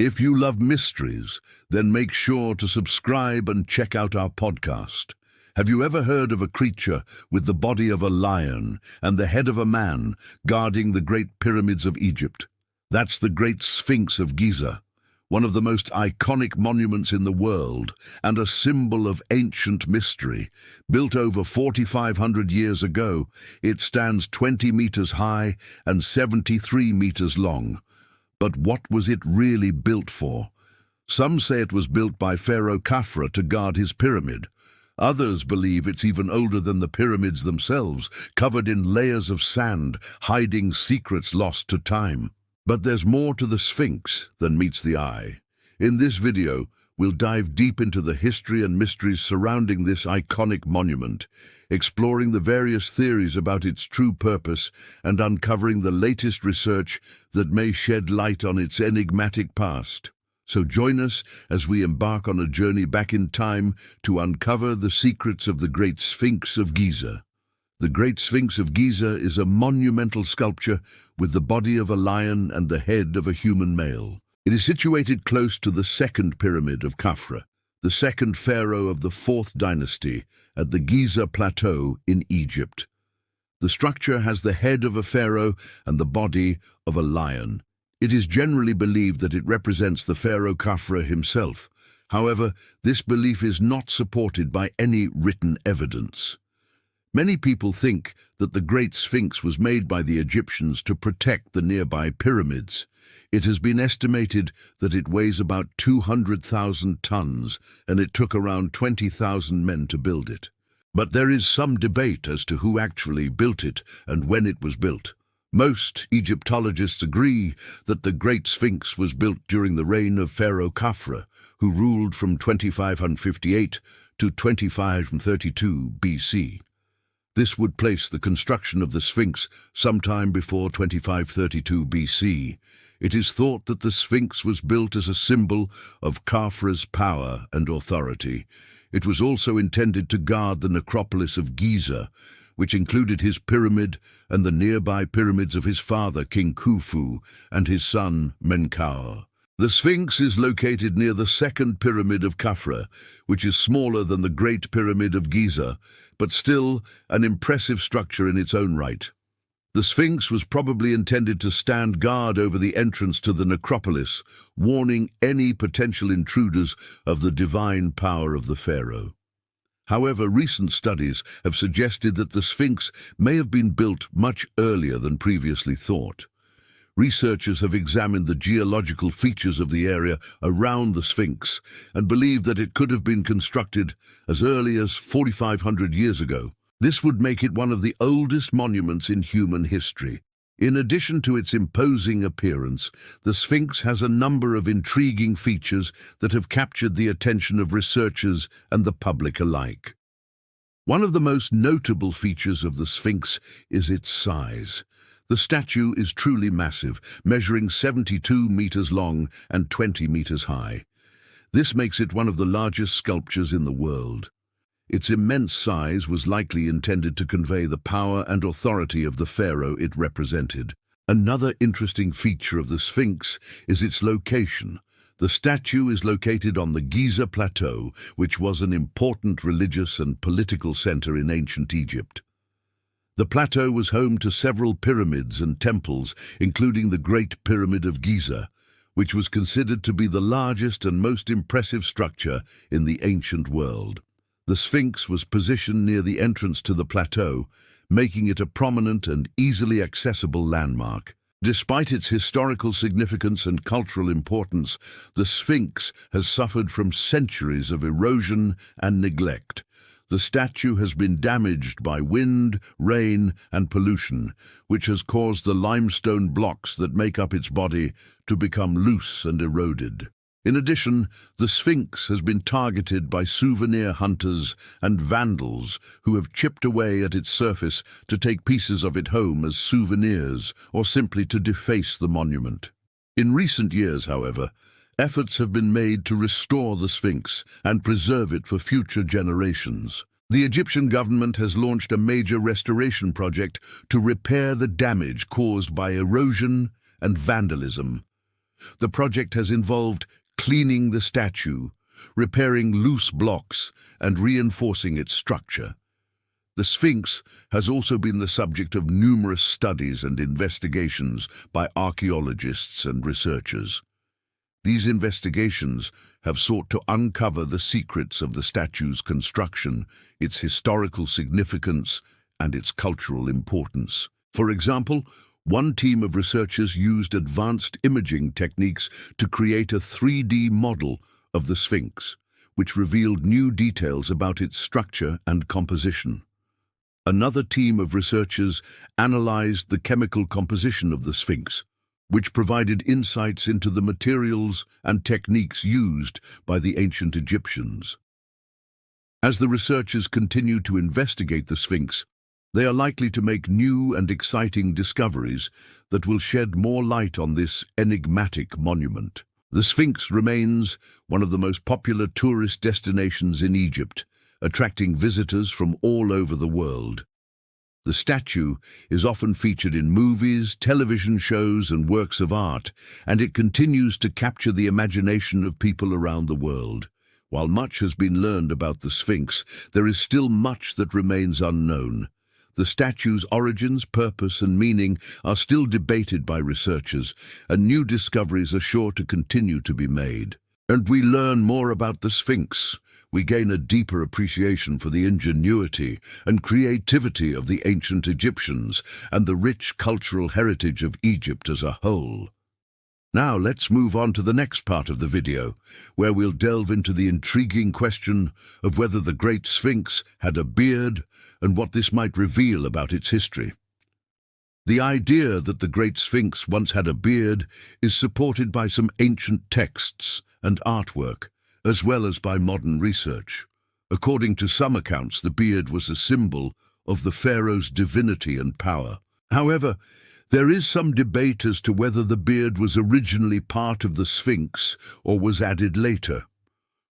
If you love mysteries, then make sure to subscribe and check out our podcast. Have you ever heard of a creature with the body of a lion and the head of a man guarding the Great Pyramids of Egypt? That's the Great Sphinx of Giza, one of the most iconic monuments in the world and a symbol of ancient mystery. Built over 4,500 years ago, it stands 20 meters high and 73 meters long. But what was it really built for? Some say it was built by Pharaoh Khafre to guard his pyramid. Others believe it's even older than the pyramids themselves, covered in layers of sand, hiding secrets lost to time. But there's more to the Sphinx than meets the eye. In this video, we'll dive deep into the history and mysteries surrounding this iconic monument, exploring the various theories about its true purpose and uncovering the latest research that may shed light on its enigmatic past. So join us as we embark on a journey back in time to uncover the secrets of the Great Sphinx of Giza. The Great Sphinx of Giza is a monumental sculpture with the body of a lion and the head of a human male. It is situated close to the second pyramid of Khafre, the second pharaoh of the 4th dynasty, at the Giza Plateau in Egypt. The structure has the head of a pharaoh and the body of a lion. It is generally believed that it represents the Pharaoh Khafre himself. However, this belief is not supported by any written evidence. Many people think that the Great Sphinx was made by the Egyptians to protect the nearby pyramids. It has been estimated that it weighs about 200,000 tons, and it took around 20,000 men to build it. But there is some debate as to who actually built it and when it was built. Most Egyptologists agree that the Great Sphinx was built during the reign of Pharaoh Khafre, who ruled from 2558 to 2532 BC. This would place the construction of the Sphinx sometime before 2532 BC. It is thought that the Sphinx was built as a symbol of Khafre's power and authority. It was also intended to guard the necropolis of Giza, which included his pyramid and the nearby pyramids of his father, King Khufu, and his son, Menkaure. The Sphinx is located near the second pyramid of Khafre, which is smaller than the Great Pyramid of Giza, but still an impressive structure in its own right. The Sphinx was probably intended to stand guard over the entrance to the necropolis, warning any potential intruders of the divine power of the pharaoh. However, recent studies have suggested that the Sphinx may have been built much earlier than previously thought. Researchers have examined the geological features of the area around the Sphinx and believe that it could have been constructed as early as 4,500 years ago. This would make it one of the oldest monuments in human history. In addition to its imposing appearance, the Sphinx has a number of intriguing features that have captured the attention of researchers and the public alike. One of the most notable features of the Sphinx is its size. The statue is truly massive, measuring 72 meters long and 20 meters high. This makes it one of the largest sculptures in the world. Its immense size was likely intended to convey the power and authority of the pharaoh it represented. Another interesting feature of the Sphinx is its location. The statue is located on the Giza Plateau, which was an important religious and political center in ancient Egypt. The plateau was home to several pyramids and temples, including the Great Pyramid of Giza, which was considered to be the largest and most impressive structure in the ancient world. The Sphinx was positioned near the entrance to the plateau, making it a prominent and easily accessible landmark. Despite its historical significance and cultural importance, the Sphinx has suffered from centuries of erosion and neglect. The statue has been damaged by wind, rain, and pollution, which has caused the limestone blocks that make up its body to become loose and eroded. In addition, the Sphinx has been targeted by souvenir hunters and vandals who have chipped away at its surface to take pieces of it home as souvenirs or simply to deface the monument. In recent years, however, efforts have been made to restore the Sphinx and preserve it for future generations. The Egyptian government has launched a major restoration project to repair the damage caused by erosion and vandalism. The project has involved cleaning the statue, repairing loose blocks, and reinforcing its structure. The Sphinx has also been the subject of numerous studies and investigations by archaeologists and researchers. These investigations have sought to uncover the secrets of the statue's construction, its historical significance, and its cultural importance. For example, one team of researchers used advanced imaging techniques to create a 3D model of the Sphinx, which revealed new details about its structure and composition. Another team of researchers analyzed the chemical composition of the Sphinx, which provided insights into the materials and techniques used by the ancient Egyptians. As the researchers continue to investigate the Sphinx, they are likely to make new and exciting discoveries that will shed more light on this enigmatic monument. The Sphinx remains one of the most popular tourist destinations in Egypt, attracting visitors from all over the world. The statue is often featured in movies, television shows, and works of art, and it continues to capture the imagination of people around the world. While much has been learned about the Sphinx, there is still much that remains unknown. The statue's origins, purpose, and meaning are still debated by researchers, and new discoveries are sure to continue to be made. And we learn more about the Sphinx. We gain a deeper appreciation for the ingenuity and creativity of the ancient Egyptians and the rich cultural heritage of Egypt as a whole. Now let's move on to the next part of the video, where we'll delve into the intriguing question of whether the Great Sphinx had a beard and what this might reveal about its history. The idea that the Great Sphinx once had a beard is supported by some ancient texts and artwork, as well as by modern research. According to some accounts, the beard was a symbol of the pharaoh's divinity and power. However, there is some debate as to whether the beard was originally part of the Sphinx or was added later.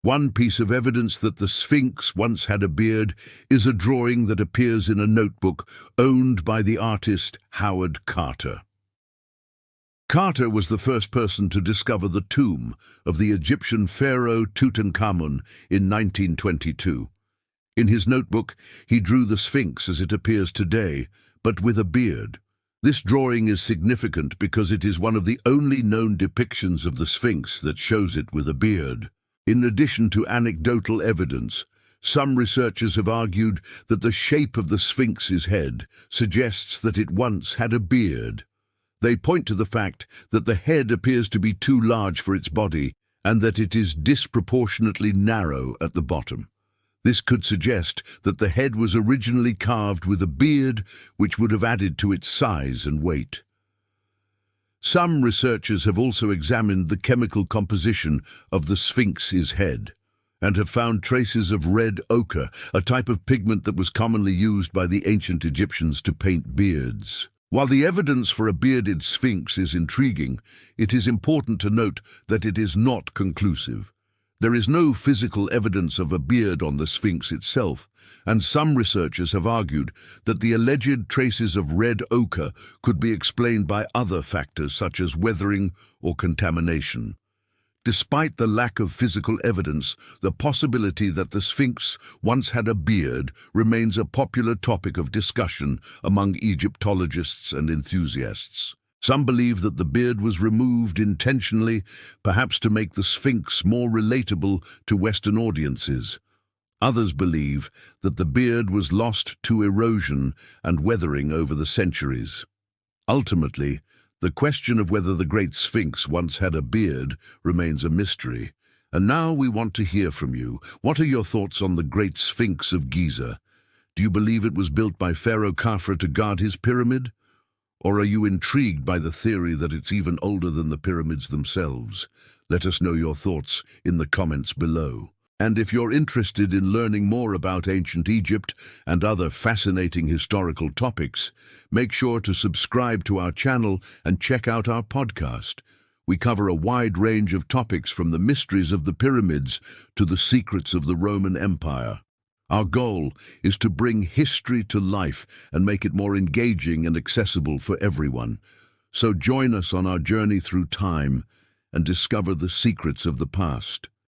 One piece of evidence that the Sphinx once had a beard is a drawing that appears in a notebook owned by the artist Howard Carter. Carter was the first person to discover the tomb of the Egyptian pharaoh Tutankhamun in 1922. In his notebook, he drew the Sphinx as it appears today, but with a beard. This drawing is significant because it is one of the only known depictions of the Sphinx that shows it with a beard. In addition to anecdotal evidence, some researchers have argued that the shape of the Sphinx's head suggests that it once had a beard. They point to the fact that the head appears to be too large for its body and that it is disproportionately narrow at the bottom. This could suggest that the head was originally carved with a beard, which would have added to its size and weight. Some researchers have also examined the chemical composition of the Sphinx's head and have found traces of red ochre, a type of pigment that was commonly used by the ancient Egyptians to paint beards. While the evidence for a bearded Sphinx is intriguing, it is important to note that it is not conclusive. There is no physical evidence of a beard on the Sphinx itself, and some researchers have argued that the alleged traces of red ochre could be explained by other factors such as weathering or contamination. Despite the lack of physical evidence, the possibility that the Sphinx once had a beard remains a popular topic of discussion among Egyptologists and enthusiasts. Some believe that the beard was removed intentionally, perhaps to make the Sphinx more relatable to Western audiences. Others believe that the beard was lost to erosion and weathering over the centuries. Ultimately, the question of whether the Great Sphinx once had a beard remains a mystery. And now we want to hear from you. What are your thoughts on the Great Sphinx of Giza? Do you believe it was built by Pharaoh Khafre to guard his pyramid? Or are you intrigued by the theory that it's even older than the pyramids themselves? Let us know your thoughts in the comments below. And if you're interested in learning more about ancient Egypt and other fascinating historical topics, make sure to subscribe to our channel and check out our podcast. We cover a wide range of topics from the mysteries of the pyramids to the secrets of the Roman Empire. Our goal is to bring history to life and make it more engaging and accessible for everyone. So join us on our journey through time and discover the secrets of the past.